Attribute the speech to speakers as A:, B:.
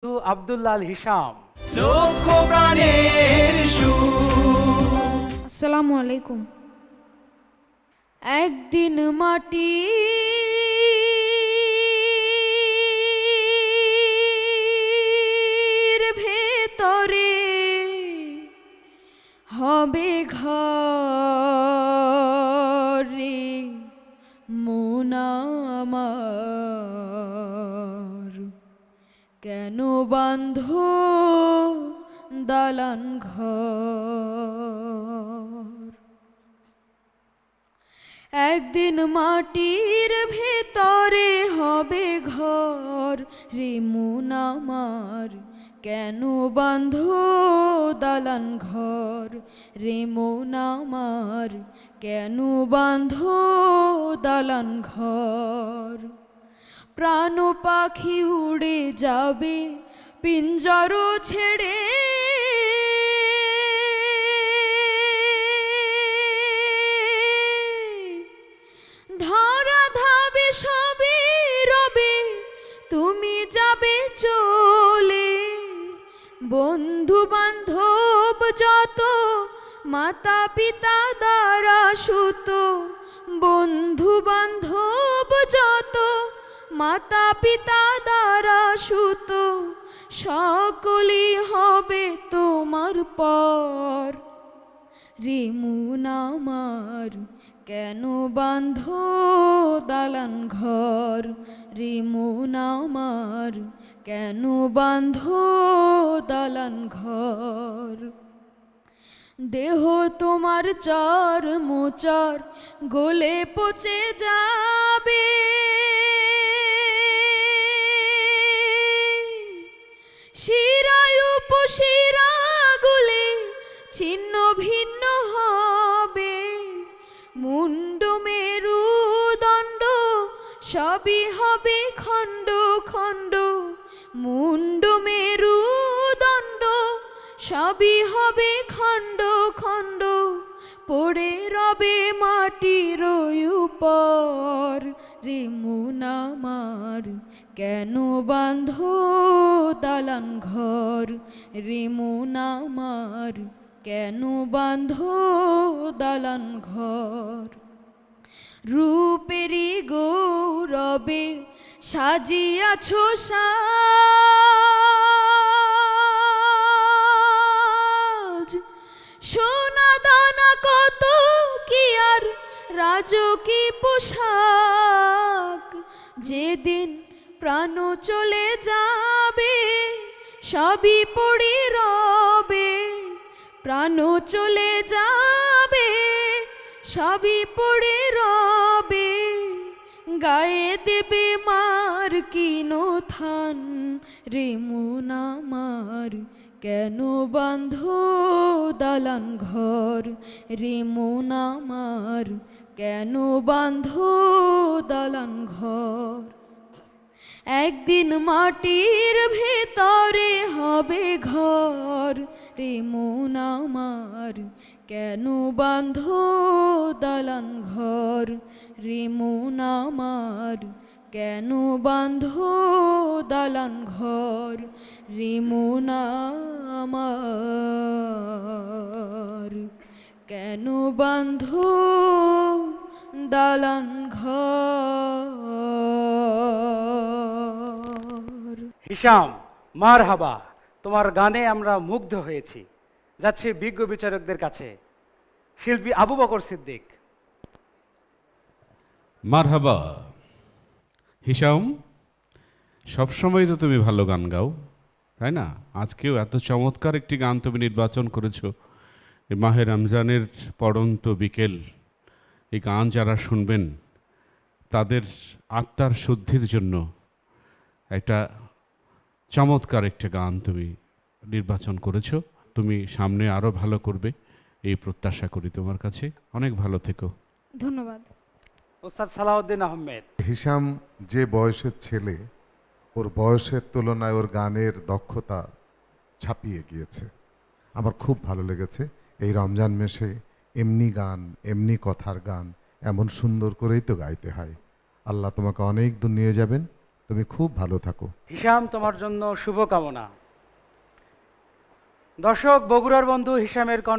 A: আব্দুল্লাহ আল হিসাম।
B: আসসালামু আলাইকুম। একদিন মাটির ভেতরে হবে ঘর রে মন আমার, কেন বাঁধ দালান ঘর। একদিন মাটির ভেতরে হবে ঘর রে মন আমার, কেন বাঁধ দালান ঘর রে মন আমার, কেন বাঁধ দালান ঘর। প্রাণ পাখি উড়ে যাবে পিঞ্জর ছেড়ে, ধরা ধাবে সবে রবে তুমি যাবে চলে। বন্ধু বান্ধব যত মাতা পিতা দ্বারা সুত, বন্ধু বান্ধব যত মাতা পিতা দ্বারা সুত, সকলই হবে তোমার পর রে মন আমার, কেন বাঁধ দালান ঘর রে মন আমার, কেন বাঁধ দালান ঘর। দেহ তোমার চর মোচর গলে পচে যাবে, শিরায় উপশিরা গুলে ছিন্ন ভিন্ন হবে, মুন্ড মেরু দণ্ড সবই হবে খণ্ড খণ্ড, মুন্ড মেরু দণ্ড সবই হবে খণ্ড খণ্ড, পড়ে রবে মাটির উপর রে মন আমার, কেন বাঁধ দালান ঘর রে মন আমার, কেন বাঁধ দালান ঘর। রূপেরই গৌরবে সাজিয়াছ সাজ, সোনা দানা কত কি আর রাজকী পোশাক। যেদিন প্রাণ চলে যাবে সবই পড়ে রবে, প্রাণ চলে যাবে সবই পড়ে রবে, গায়ে দেবে মার কিনো থান রে মন আমার, কেন বাঁধ দালান ঘর রে মন আমার, কেন বাঁধ দালান ঘর। একদিন মাটির ভেতরে হবে ঘর রে মন আমার, কেন বাঁধ দালান ঘর রে মন আমার, কেন বাঁধ দালান ঘর রে মন আমার, কেন বাঁধ দালান ঘর।
A: হিসাম, মারহাবা, তোমার গানে আমরা মুগ্ধ হয়েছি। যাচ্ছি বিজ্ঞ বিচারকদের কাছে। শিল্পী আবু বকর সিদ্দিক।
C: মারহাবা। হিসাম, সবসময় তো তুমি ভালো গান গাও, তাই না? আজকেও এত চমৎকার একটি গান তুমি নির্বাচন করেছো। এই মাহে রমজানের পড়ন্ত বিকেল, এই গান যারা শুনবেন তাদের আত্মার শুদ্ধির জন্য একটা চমৎকার একটা গান তুমি নির্বাচন করেছো। তুমি সামনে আরও ভালো করবে এই প্রত্যাশা করি তোমার কাছে। অনেক ভালো থেকো।
B: ধন্যবাদ।
A: ওস্তাদ সালাউদ্দিন আহমেদ।
D: হিসাম যে বয়সের ছেলে, ওর বয়সের তুলনায় ওর গানের দক্ষতা ছাপিয়ে গিয়েছে। আমার খুব ভালো লেগেছে। এই রমজান মাসে এমনি গান, এমনি কথার গান এমন সুন্দর করেই তো গাইতে হয়। আল্লাহ তোমাকে অনেক দূর নিয়ে যাবেন। তুমি খুব ভালো থাকো।
A: হিসাম, তোমার জন্য শুভকামনা। দর্শক, বগুড়ার বন্ধু হিসামের কণ্ঠ